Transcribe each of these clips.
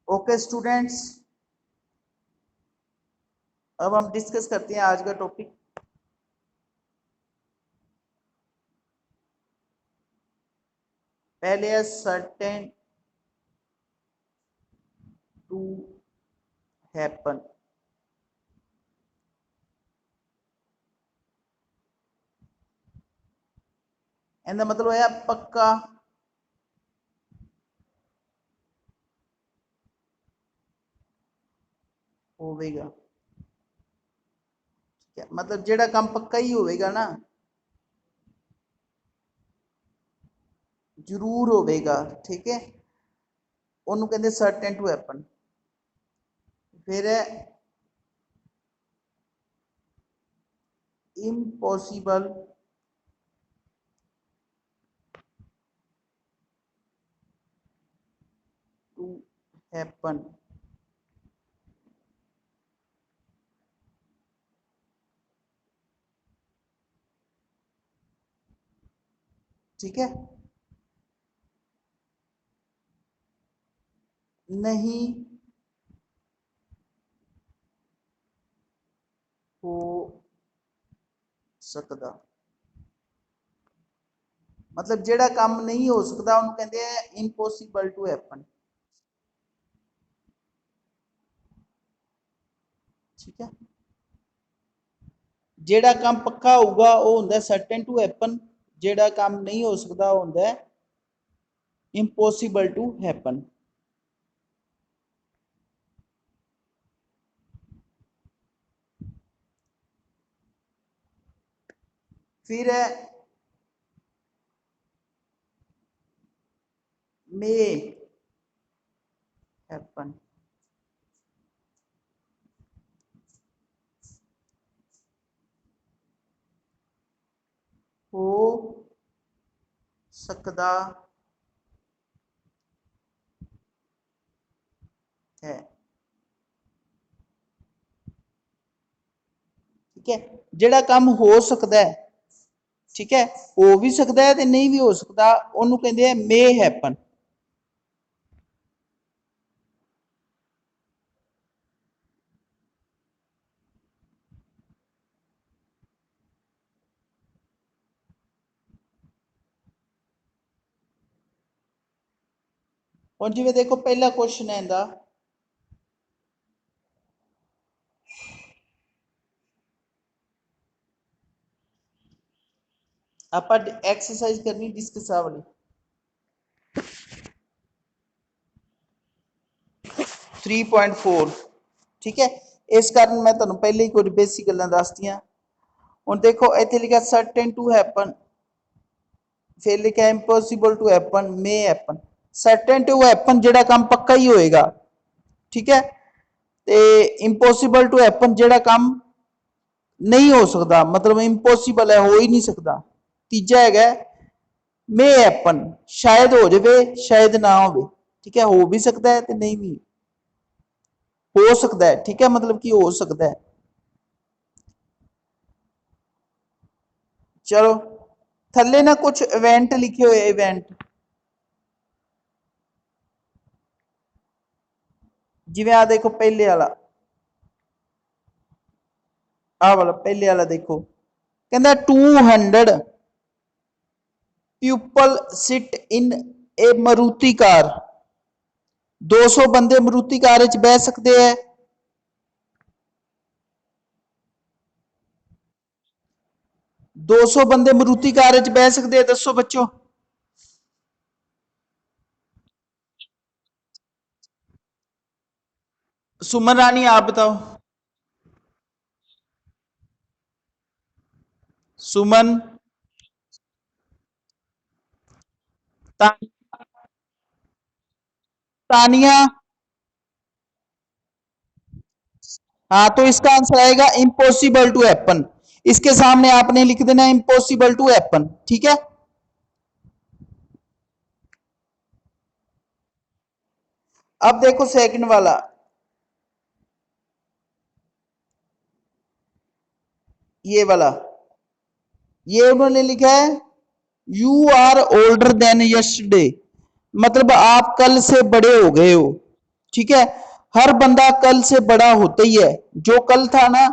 Okay students, अब हम discuss करते हैं आज का टॉपिक। पहले है सर्टेन टू हैपन। ਇਹਦਾ मतलब है पक्का होवेगा। ठीक है, मतलब जेड़ा काम पक्का ही होवेगा ना, जरूर होवेगा। ठीक है, ਉਹਨੂੰ ਕਹਿੰਦੇ सर्टेन टू हैपन। फिर है इम्पॉसिबल टू हैपन। ठीक है, नहीं हो सकता। मतलब जेड़ा काम नहीं हो सकता ਉਹਨੂੰ ਕਹਿੰਦੇ ਆ इम्पॉसिबल टू हैपन। ठीक है, जेड़ा काम पक्का होगा वो होंदा सर्टेन टू हैपन, जेड़ा काम नहीं हो सकता वो होंदा इम्पॉसिबल टू हैपन। फिर है मे हैपन। हो सकता है। ठीक है, जेड़ा काम हो सकता है, ठीक है, हो भी सकता है ते नहीं भी हो सकता, ਉਹਨੂੰ ਕਹਿੰਦੇ ਆ मे हैपन। और जिवें देखो पहला क्वेश्चन है इंदा, ਆਪਾਂ एक्सरसाइज करनी डिस्कस वाली 3.4। ठीक है, इस कारण मैं ਤੁਹਾਨੂੰ ਪਹਿਲੇ ਹੀ ਕੁਝ ਬੇਸਿਕ ਗੱਲਾਂ ਦੱਸਤੀਆਂ। ਹੁਣ देखो ਇੱਥੇ ਲਿਖਿਆ सर्टेन टू हैपन, फिर लिखा impossible to happen, may happen. Certain to happen जेड़ा काम पक्का ही होएगा। ठीक है, ते इम्पॉसिबल टू हैपन जेड़ा काम नहीं हो सकता, मतलब इम्पॉसिबल है, हो ही नहीं सकता। तीजा है मे हैपन, शायद हो जाए शायद ना हो। ठीक है, हो भी सकता है तो नहीं भी हो सकता है। ठीक है, मतलब कि हो सकता है। चलो थले ना कुछ इवेंट लिखे हुए, इवेंट जिवें आ देखो पहले वाला, आ वाला पहले वाला देखो, कहता 200 people sit in A Maruti car. 200 बंदे मारुति कार च बह सकते हैं। 200 बंदे मारुति कार च बह सकते हैं, दसो बच्चों। सुमन रानी आप बताओ। सुमन, तानिया। हाँ, तो इसका आंसर आएगा इम्पॉसिबल टू हैपन। इसके सामने आपने लिख देना इम्पॉसिबल टू हैपन। ठीक है, अब देखो सेकंड वाला, ये वाला, ये उन्होंने लिखा है you are older than yesterday, मतलब आप कल से बड़े हो गए हो। ठीक है। हर बंदा कल से बड़ा होता ही है, जो कल था ना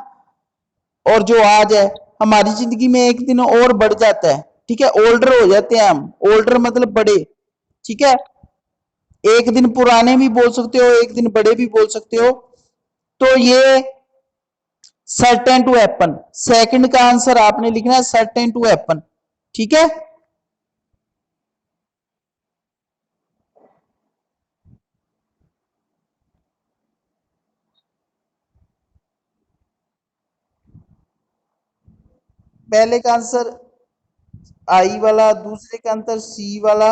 और जो आज है, हमारी जिंदगी में एक दिन और बढ़ जाता है, ठीक है, ओल्डर हो जाते हैं हम, ओल्डर मतलब बड़े, ठीक है। एक दिन पुराने भी बोल सकते हो, एक दिन बड़े भी बोल सकते हो। तो ये सर्टेन टू हैपन, सेकंड का आंसर आपने लिखना है सर्टेन टू हैपन, ठीक है। पहले का आंसर आई वाला, दूसरे का आंसर सी वाला,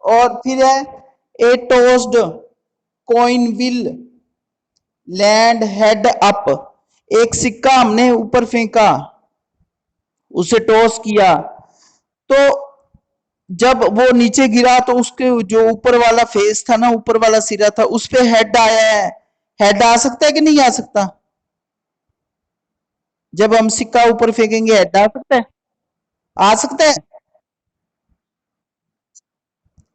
और फिर है a tossed coin will land head up, एक सिक्का हमने ऊपर फेंका, उसे टॉस किया, तो जब वो नीचे गिरा तो उसके जो ऊपर वाला फेस था ना, ऊपर वाला सिरा था, उस पे हेड आया है। हेड आ सकता है कि नहीं आ सकता? जब हम सिक्का ऊपर फेंकेंगे हेड आ सकता है? आ सकता है।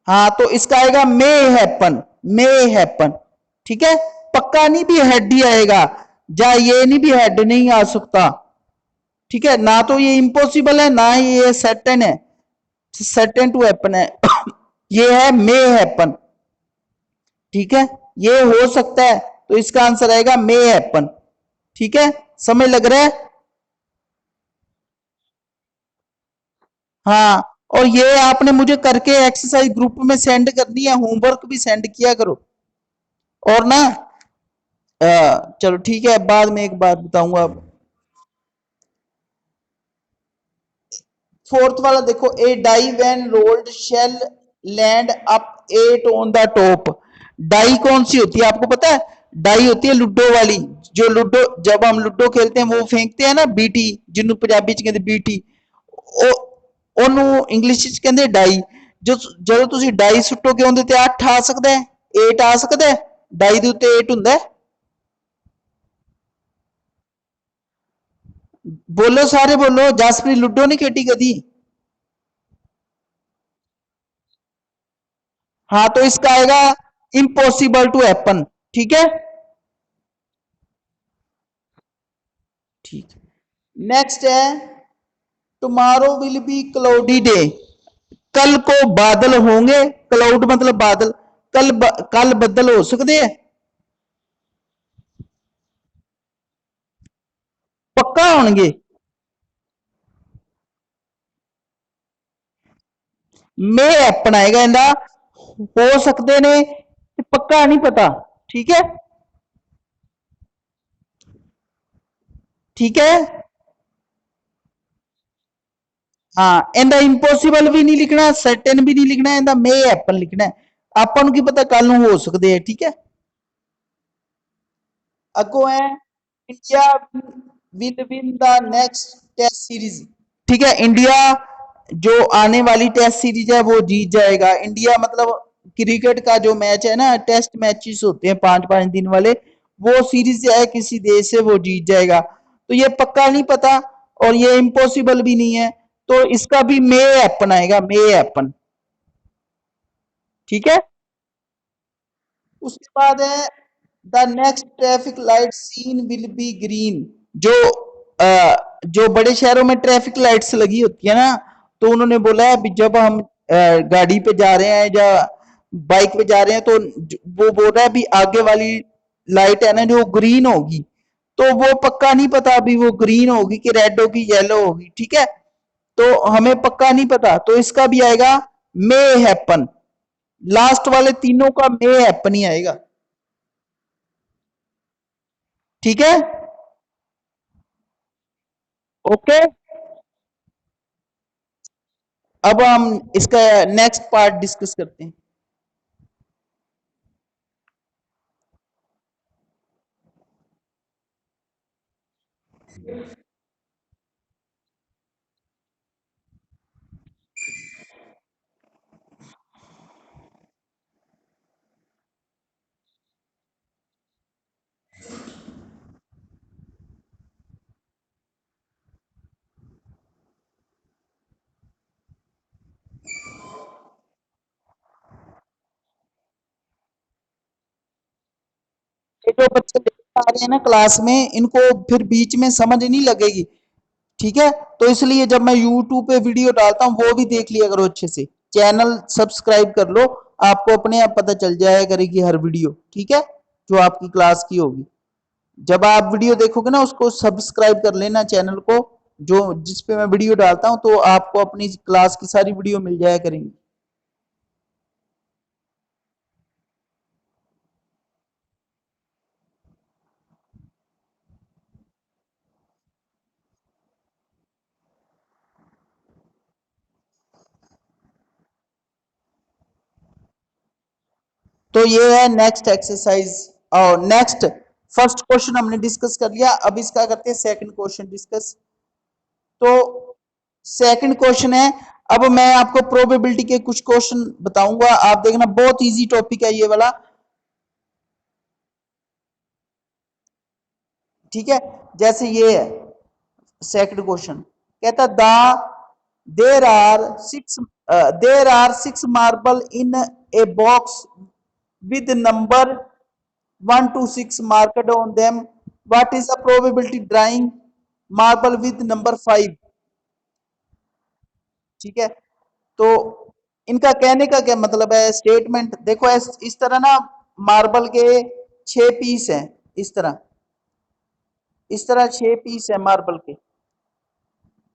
हाँ, तो इसका आएगा मे हैपन, मे हैपन, ठीक है। पक्का नहीं भी हेड ही आएगा, या ये नहीं भी हेड नहीं आ सकता, ठीक है। ना तो ये इम्पॉसिबल है, ना ही ये सर्टेन है, सर्टेन टू हैपन है। ये है मे हैपन, ठीक है। ये हो सकता है, तो इसका आंसर आएगा मे हैपन, ठीक है। समय लग रहा है। हाँ, और ये आपने मुझे करके एक्सरसाइज ग्रुप में सेंड करनी है, होमवर्क भी सेंड किया करो। और ना चलो ठीक है, बाद में एक बात बताऊंगा अब। फोर्थ वाला देखो, a die when rolled shall land up eight on the top. Die कौन सी होती है आपको पता है? डाई होती है लूडो वाली, जो लूडो, जब हम लूडो खेलते हैं वो फेंकते हैं ना बीटी, जिन्हों पंजाबी च कहते बीटी, ਉਹਨੂੰ ਇੰਗਲਿਸ਼ ਚ ਕਹਿੰਦੇ ਡਾਈ। ਜੋ ਜਦੋਂ ਤੁਸੀਂ ਡਾਈ ਸੁੱਟੋਗੇ ਉਹਦੇ ਤੇ 8 ਆ ਸਕਦਾ ਹੈ, 8 ਆ ਸਕਦਾ ਹੈ, ਡਾਈ ਦੇ ਉੱਤੇ 8 ਹੁੰਦਾ ਹੈ। ਬੋਲੋ ਸਾਰੇ ਬੋਲੋ, ਜਸਪ੍ਰੀਤ ਲੁੱਡੋ ਨਹੀਂ ਖੇਡੀ कदी? हाँ, तो इसका आएगा इम्पॉसिबल टू हैपन, ठीक है। ठीक, नेक्स्ट है tomorrow will be cloudy day, कल को बादल होंगे, क्लाउड मतलब बादल, कल बदल हो सकते हैं, पक्का होंगे। मैं हैपन आएगा इंदा, हो सकते ने, पक्का नहीं पता, ठीक है। ठीक है। हाँ, इंदा इंपॉसिबल भी नहीं लिखना, सर्टेन भी नहीं लिखना, इंदा मे हैपन लिखना है। अपन की पता कल हो सकते हैं, ठीक है। अगो है India will win the next test series, ठीक है। इंडिया जो आने वाली टेस्ट सीरीज है वो जीत जाएगा। इंडिया मतलब क्रिकेट का जो मैच है ना, टेस्ट मैचेस होते हैं 5-5 दिन वाले, वो सीरीज है किसी देश से, वो जीत जाएगा। तो ये पक्का नहीं पता, और ये इम्पॉसिबल भी नहीं है, तो इसका भी मे हैपन आएगा, मे हैपन, ठीक है। उसके बाद है the next traffic light seen will be green, जो जो बड़े शहरों में ट्रैफिक लाइट्स लगी होती है ना, तो उन्होंने बोला है भी जब हम गाड़ी पे जा रहे हैं या बाइक पे जा रहे हैं, तो वो बोल रहा है भी आगे वाली लाइट है ना जो ग्रीन होगी, तो वो पक्का नहीं पता अभी वो ग्रीन होगी कि रेड होगी, येलो होगी, ठीक है। तो हमें पक्का नहीं पता, तो इसका भी आएगा मे हैपन, लास्ट वाले तीनों का मे हैपन ही आएगा, ठीक है। ओके, अब हम इसका नेक्स्ट पार्ट डिस्कस करते हैं। ये जो बच्चे लेकर आ रहे हैं ना क्लास में, इनको फिर बीच में समझ नहीं लगेगी। ठीक है, तो इसलिए जब मैं यूट्यूब पे वीडियो डालता हूँ वो भी देख लिया करो अच्छे से। चैनल सब्सक्राइब कर लो, आपको अपने आप पता चल जाया करेगी हर वीडियो। ठीक है, जो आपकी क्लास की होगी, जब आप वीडियो देखोगे ना उसको सब्सक्राइब कर लेना चैनल को, जो जिस पे मैं वीडियो डालता हूँ, तो आपको अपनी क्लास की सारी वीडियो मिल जाया करेंगी। तो ये है नेक्स्ट एक्सरसाइज। और नेक्स्ट, फर्स्ट क्वेश्चन हमने डिस्कस कर लिया, अब इसका करते हैं सेकंड क्वेश्चन डिस्कस। तो सेकंड क्वेश्चन है, अब मैं आपको प्रोबेबिलिटी के कुछ क्वेश्चन बताऊंगा, आप देखना, बहुत इजी टॉपिक है ये वाला। ठीक है, जैसे ये है सेकंड क्वेश्चन, कहता there are six marble in a box with number 1 to 6 marked on them. What is the probability drawing marble with number 5? ठीक है, तो इनका कहने का क्या मतलब है, स्टेटमेंट देखो, इस तरह ना, मार्बल के 6 पीस हैं, इस तरह, इस तरह 6 पीस है मार्बल के।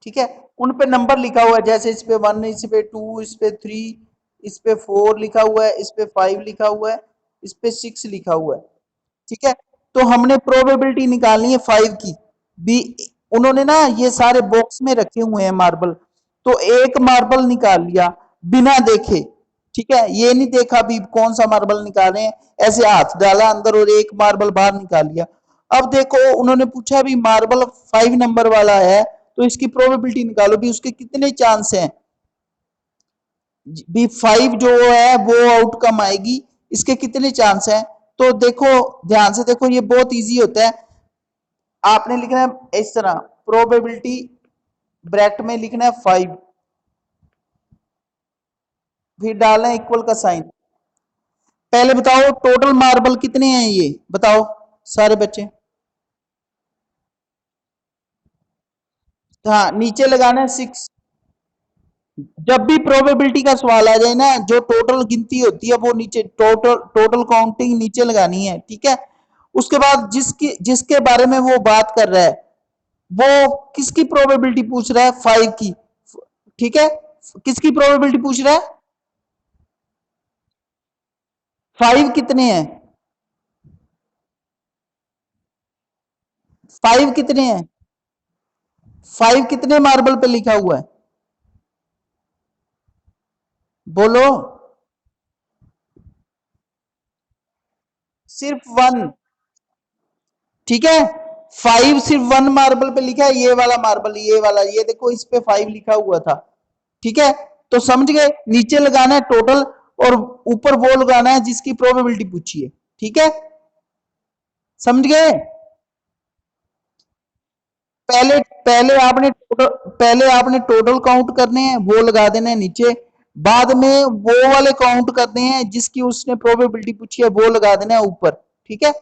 ठीक है, उन पे नंबर लिखा हुआ है, जैसे इस पे 1, इस पे 2, इस पे 3, इस पे 4 लिखा हुआ है, इस पे 5 लिखा हुआ है, इस पे 6 लिखा हुआ है। ठीक है, तो हमने प्रोबेबिलिटी निकालनी है 5 की। बी, उन्होंने ना ये सारे बॉक्स में रखे हुए हैं मार्बल, तो एक मार्बल निकाल लिया बिना देखे। ठीक है, ये नहीं देखा भी कौन सा मार्बल निकाले हैं, ऐसे हाथ डाला अंदर और एक मार्बल बाहर निकाल लिया। अब देखो, उन्होंने पूछा भी मार्बल 5 नंबर वाला है, तो इसकी प्रोबेबिलिटी निकालो भी, उसके कितने चांस हैं। बी 5 जो है वो आउटकम आएगी, इसके कितने चांस हैं। तो देखो, ध्यान से देखो, ये बहुत इजी होता है। आपने लिखना है इस तरह, प्रोबेबिलिटी ब्रैकेट में लिखना है 5, फिर डालना है इक्वल का साइन। पहले बताओ टोटल मार्बल कितने हैं, ये बताओ सारे बच्चे। हाँ, नीचे लगाना है 6। जब भी प्रोबेबिलिटी का सवाल आ जाए ना, जो टोटल गिनती होती है वो नीचे, टोटल टोटल काउंटिंग नीचे लगानी है। ठीक है, उसके बाद जिसके बारे में वो बात कर रहा है, वो किसकी प्रोबेबिलिटी पूछ रहा है, 5 की। ठीक है, किसकी प्रोबेबिलिटी पूछ रहा है, 5 कितने हैं, 5 कितने हैं, 5 कितने मार्बल पे लिखा हुआ है, बोलो। सिर्फ 1। ठीक है, 5 सिर्फ 1 मार्बल पे लिखा है, ये वाला मार्बल, ये वाला, ये देखो इस पे 5 लिखा हुआ था। ठीक है, तो समझ गए, नीचे लगाना है टोटल, और ऊपर वो लगाना है जिसकी प्रोबेबिलिटी पूछी है। ठीक है, समझ गए। पहले पहले आपने टोटल काउंट करने हैं, वो लगा देना है नीचे। बाद में वो वाले काउंट करने हैं जिसकी उसने प्रोबेबिलिटी पूछी है, वो लगा देना है ऊपर। ठीक है,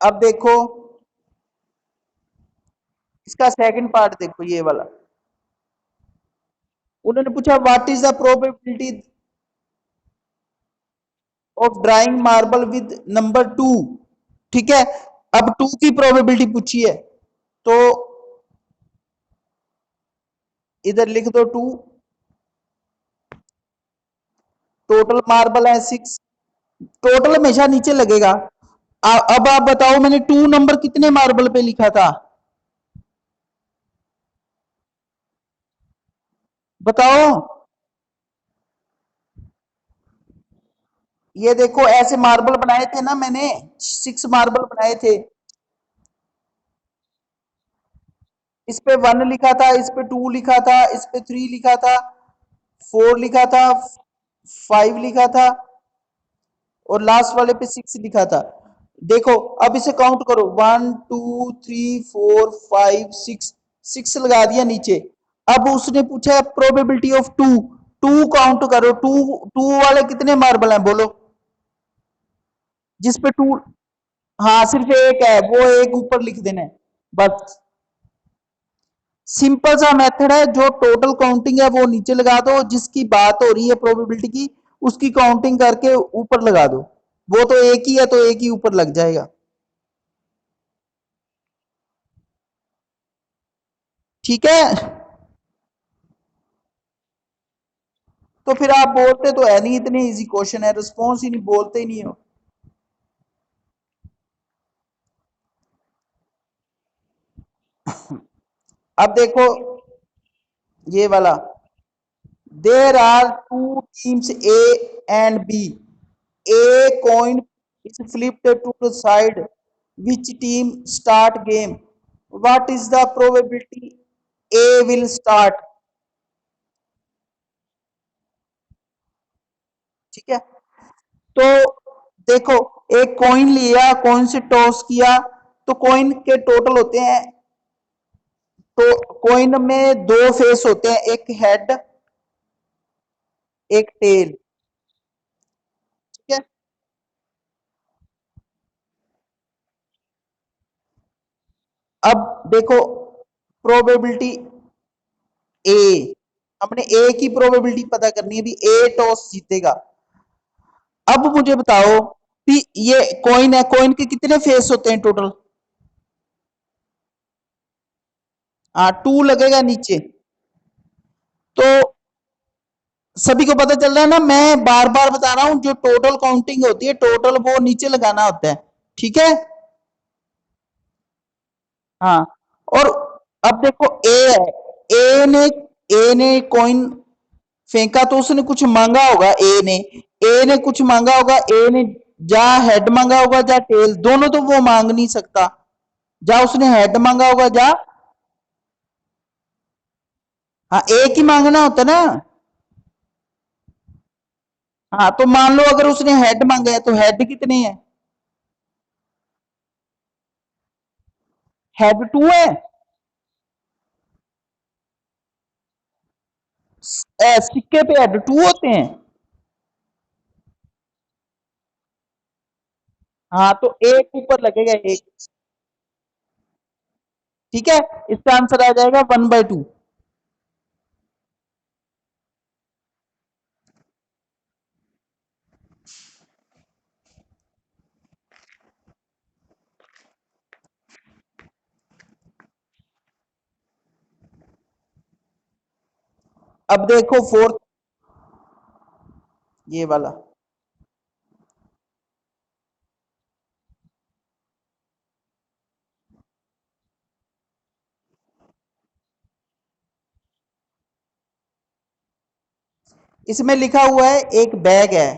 अब देखो इसका सेकंड पार्ट, देखो ये वाला, उन्होंने पूछा what is the probability of drawing marble with number 2। ठीक है, अब 2 की प्रोबेबिलिटी पूछी है, तो इधर लिख दो 2, टोटल मार्बल है 6, टोटल हमेशा नीचे लगेगा। अब आप बताओ, मैंने 2 नंबर कितने मार्बल पे लिखा था, बताओ। ये देखो, ऐसे मार्बल बनाए थे ना मैंने, 6 मार्बल बनाए थे। इस पे 1 लिखा था, इस पे 2 लिखा था, इस पे 3 लिखा था, 4 लिखा था, 5 लिखा था, और लास्ट वाले पे 6 लिखा था। देखो, अब इसे काउंट करो, 1 2 3 4 5 6, 6 लगा दिया नीचे। अब उसने पूछा है probability of two, two count करो, टू टू वाले कितने मार्बल हैं बोलो, जिस पे टू, हाँ सिर्फ एक है, वो एक ऊपर लिख देना है बस। सिंपल सा मेथड है, जो टोटल काउंटिंग है वो नीचे लगा दो, जिसकी बात हो रही है प्रोबेबिलिटी की उसकी काउंटिंग करके ऊपर लगा दो, वो तो एक ही है तो एक ही ऊपर लग जाएगा। ठीक है, तो फिर आप बोलते तो है नहीं, इतने इजी क्वेश्चन है, रिस्पॉन्स ही नहीं, बोलते ही नहीं हो। अब देखो ये वाला, there are two teams A and B, a coin is flipped to the side, which team start game, what is the probability a will start? ठीक है, तो देखो एक कॉइन लिया, कॉइन से टॉस किया, तो कॉइन के टोटल होते हैं, तो कॉइन में दो फेस होते हैं, एक हेड एक टेल। ठीक है, अब देखो प्रोबेबिलिटी ए, हमने ए की प्रोबेबिलिटी पता करनी है, भी ए टॉस जीतेगा। अब मुझे बताओ कि ये कॉइन है, कॉइन के कितने फेस होते हैं टोटल? हाँ, टू लगेगा नीचे, तो सभी को पता चल रहा है ना, मैं बार बार बता रहा हूं, जो टोटल काउंटिंग होती है टोटल वो नीचे लगाना होता है। ठीक है, हाँ, और अब देखो ए है, ए ने कॉइन फेंका, तो उसने कुछ मांगा होगा, ए ने कुछ मांगा होगा, ए ने जा हेड मांगा होगा जा टेल, दोनों तो वो मांग नहीं सकता, जा उसने हेड मांगा होगा जा, हाँ एक ही मांगना होता ना। हाँ, तो मान लो अगर उसने हेड मांगा है तो हेड कितने हैं? हेड टू है, सिक्के पे हेड टू होते हैं। हाँ, तो एक ऊपर लगेगा एक। ठीक है, इसका आंसर आ जाएगा 1/2। अब देखो फोर्थ, ये वाला, इसमें लिखा हुआ है एक बैग है,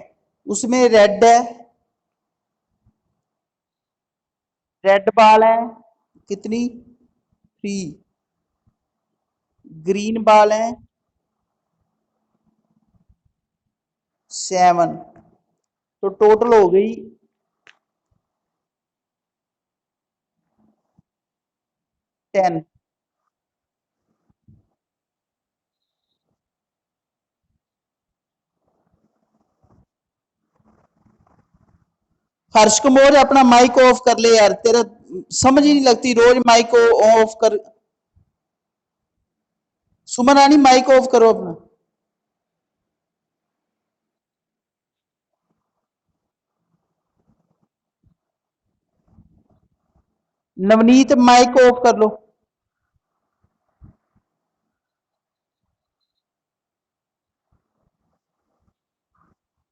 उसमें रेड है, रेड बॉल है कितनी, 3, ग्रीन बॉल है 7, तो टोटल हो गई 10। हर्ष कमोर अपना माइक ऑफ कर ले यार, तेरा समझ ही नहीं लगती, रोज माइक को ऑफ कर। सुमन रानी माइक ऑफ करो अपना। नवनीत माइक ऑफ कर लो।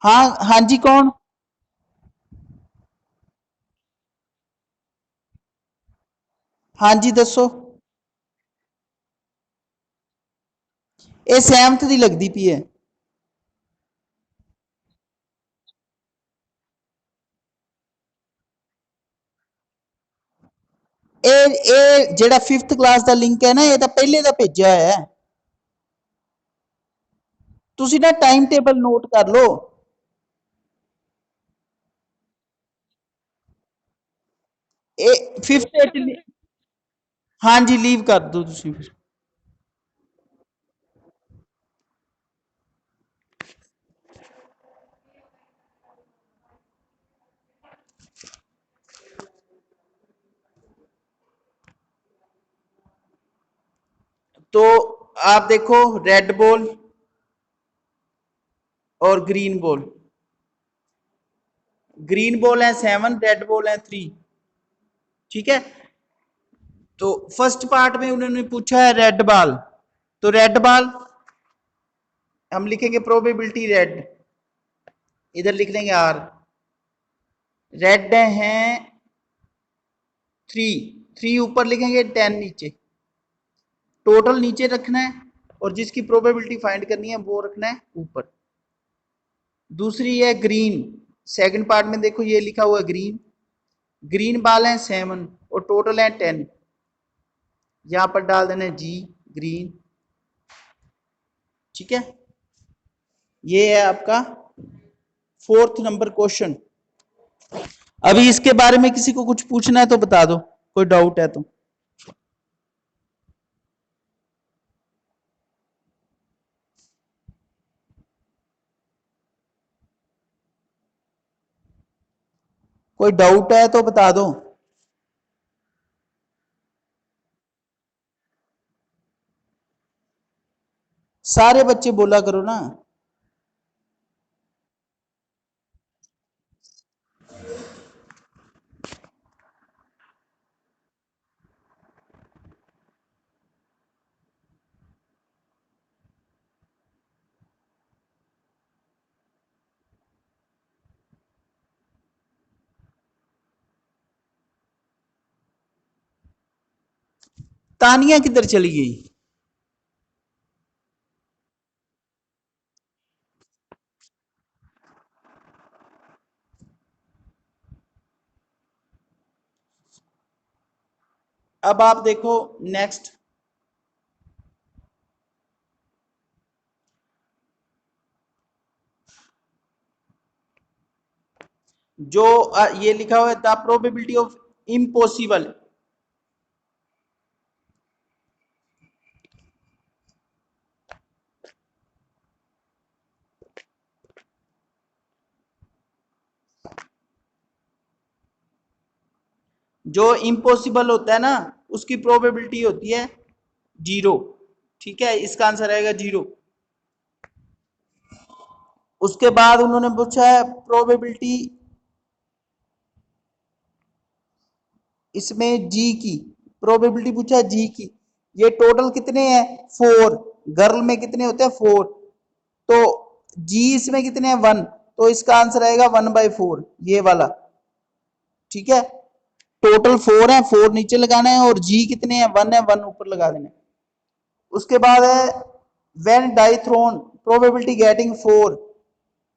हाँ हाँ जी, कौन? हाँ जी दसो। ये सैमत दी लगदी पई है। ਇਹ ਜਿਹੜਾ 5th ਕਲਾਸ ਦਾ ਲਿੰਕ ਹੈ ਨਾ, ਇਹ ਤਾਂ ਪਹਿਲੇ ਦਾ ਭੇਜਿਆ ਹੋਇਆ ਹੈ, ਤੁਸੀਂ ਨਾ ਟਾਈਮ ਟੇਬਲ ਨੋਟ ਕਰ ਲਓ। ਇਹ 5th हाँ जी लीव कर दो तुसी फिर। तो आप देखो रेड बॉल और ग्रीन बॉल। ग्रीन बॉल है 7, रेड बॉल है 3। ठीक है, तो फर्स्ट पार्ट में उन्होंने पूछा है रेड बॉल, तो रेड बॉल हम लिखेंगे प्रोबेबिलिटी रेड, इधर लिख देंगे आर। रेड है 3, 3 ऊपर लिखेंगे 10 नीचे, टोटल नीचे रखना है और जिसकी प्रोबेबिलिटी फाइंड करनी है वो रखना है ऊपर। दूसरी है ग्रीन, सेकंड पार्ट में देखो ये लिखा हुआ है ग्रीन, ग्रीन बॉल है 7 और टोटल है 10, यहां पर डाल देना है जी ग्रीन। ठीक है, ये है आपका 4th नंबर क्वेश्चन। अभी इसके बारे में किसी को कुछ पूछना है तो बता दो, कोई डाउट है तो। कोई डाउट है तो बता दो। सारे बच्चे बोला करो ना। तानिया किधर चली गई? अब आप देखो नेक्स्ट, जो ये लिखा हुआ है द प्रोबेबिलिटी ऑफ इम्पॉसिबल। जो इम्पॉसिबल होता है ना उसकी प्रोबेबिलिटी होती है 0। ठीक है, इसका आंसर आएगा 0। उसके बाद उन्होंने पूछा है प्रोबेबिलिटी इसमें जी की, प्रोबेबिलिटी पूछा है जी की, ये टोटल कितने हैं 4, गर्ल में कितने होते हैं 4, तो जी इसमें कितने हैं 1, तो इसका आंसर आएगा 1/4 ये वाला। ठीक है, टोटल 4 है, 4 नीचे लगाना है और जी कितने हैं 1 है, 1 ऊपर लगा देना है। उसके बाद है when die thrown probability getting 4,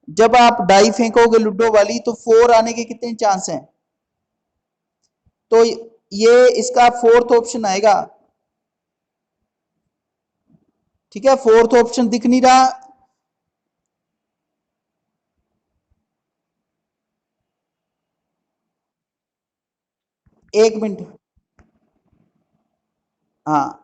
जब आप डाई फेंकोगे लूडो वाली तो 4 आने के कितने चांस हैं, तो ये इसका 4th ऑप्शन आएगा। ठीक है, 4th ऑप्शन दिख नहीं रहा? एक मिनट, हाँ।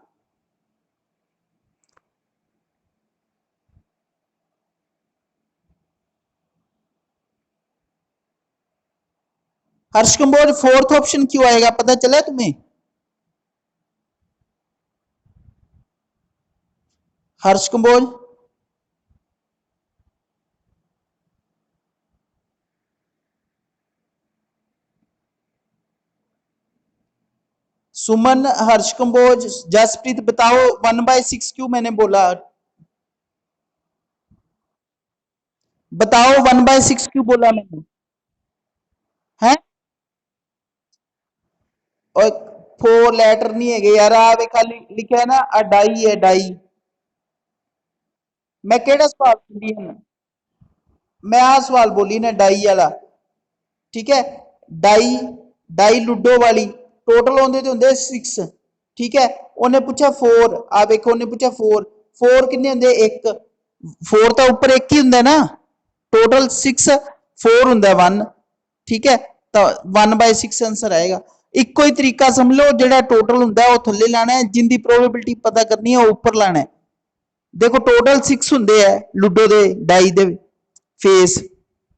हर्ष कंबोज 4th ऑप्शन क्यों आएगा पता चला तुम्हें? हर्ष कंबोज, सुमन, हर्ष कंबोज, जसप्रीत बताओ 1/6 क्यों मैंने बोला? बताओ 1/6 क्यों बोला मैंने? है और 4 लेटर नहीं है यार, आप खाली लिखा है ना अडाई है डाई। मैं केड़ा सवाल बोली है? मैं आ सवाल बोली ना डाई वाला। ठीक है, डाई, डाई लूडो वाली टोटल होंगे तो होंगे 6। ठीक है, उन्हें पूछा 4, आ देखो उन्हें पूछा 4, 4 कितने होंगे 1, 4 तो ऊपर एक ही होंगे ना, टोटल 6, 4 होंगे 1। ठीक है, तो 1/6 आंसर आएगा। ਇੱਕੋ ਹੀ ਤਰੀਕਾ ਸਮਝ ਲਓ, ਜਿਹੜਾ ਟੋਟਲ ਹੁੰਦਾ ਉਹ ਥੱਲੇ ਲਾਣਾ ਹੈ, ਜਿੰਦੀ ਪ੍ਰੋਬੇਬਿਲਿਟੀ ਪਤਾ ਕਰਨੀ ਹੈ ਉਹ ਉੱਪਰ ਲਾਣਾ ਹੈ। ਦੇਖੋ ਟੋਟਲ 6 ਹੁੰਦੇ ਆ ਲੂਡੋ ਦੇ ਡਾਈ ਦੇ ਫੇਸ,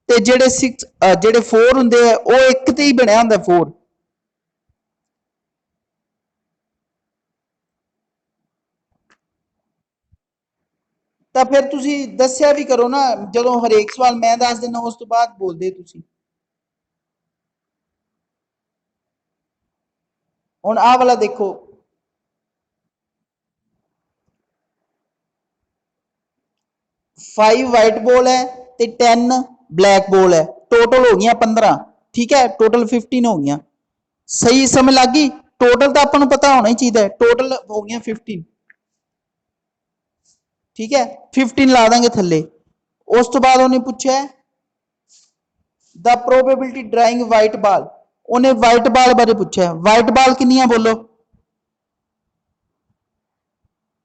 ਤੇ ਜਿਹੜੇ 6 ਜਿਹੜੇ 4 ਹੁੰਦੇ ਆ ਉਹ ਇੱਕ ਤੇ ਹੀ ਬਣਿਆ ਹੁੰਦਾ 4। ਤਾਂ ਫਿਰ ਤੁਸੀਂ ਦੱਸਿਆ ਵੀ ਕਰੋ ਨਾ, ਜਦੋਂ ਹਰੇਕ ਸਵਾਲ ਮੈਂ ਦੱਸ ਦਿੰਦਾ ਉਸ ਤੋਂ ਬਾਅਦ ਬੋਲਦੇ ਤੁਸੀਂ। ਹੁਣ ਆਹ ਵਾਲਾ ਦੇਖੋ, 5 ਵਾਈਟ ਬੋਲ ਹੈ ਤੇ 10 ਬਲੈਕ ਬੋਲ ਹੈ, ਟੋਟਲ ਹੋ ਗਈਆਂ 15। ਠੀਕ ਹੈ, ਟੋਟਲ 15 ਹੋ ਗਈਆਂ। ਸਹੀ ਸਮਝ ਲੱਗ ਗਈ? ਟੋਟਲ ਤਾਂ ਆਪਾਂ ਨੂੰ ਪਤਾ ਹੋਣਾ ਹੀ ਚਾਹੀਦਾ, ਟੋਟਲ ਹੋ ਗਈਆਂ 15। ਠੀਕ ਹੈ, 15 ਲਾ ਦਾਂਗੇ ਥੱਲੇ। ਉਸ ਤੋਂ ਬਾਅਦ ਉਹਨੇ ਪੁੱਛਿਆ ਦਾ ਪ੍ਰੋਬੇਬਿਲਿਟੀ ਡਰਾइंग ਵਾਈਟ ਬਾਲ, ਉਹਨੇ ਵਾਈਟ ਬਾਲ ਬਾਰੇ ਪੁੱਛਿਆ। ਵਾਈਟ ਬਾਲ ਕਿੰਨੀਆਂ ਬੋਲੋ,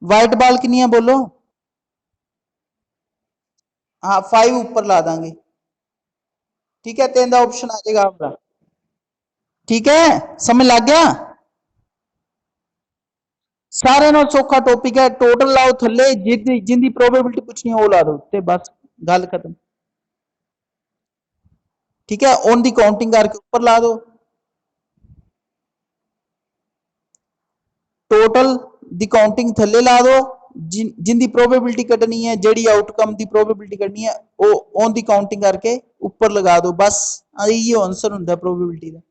ਵਾਈਟ ਬਾਲ ਕਿੰਨੀਆਂ ਬੋਲੋ। हाँ 5 ऊपर ला देंगे। ठीक है, तेन का ऑप्शन आ जाएगा आपका। ठीक है, समझ लग गया? सारे नाल सौखा टॉपिक है, टोटल लाओ थले, जिंदी प्रोबेबिलिटी पूछनी है वो ला दो ते बस गल खत्म। ठीक है, ऑन दी काउंटिंग करके ऊपर ला दो। टोटल दी काउंटिंग थले ला दो, जिंदी प्रोबेबिलिटी कटनी है, जेडी आउटकम दी प्रोबेबिलिटी कटनी है वो ऑन दी काउंटिंग करके ऊपर लगा दो। बस यही आंसर होंगे प्रोबेबिलिटी का।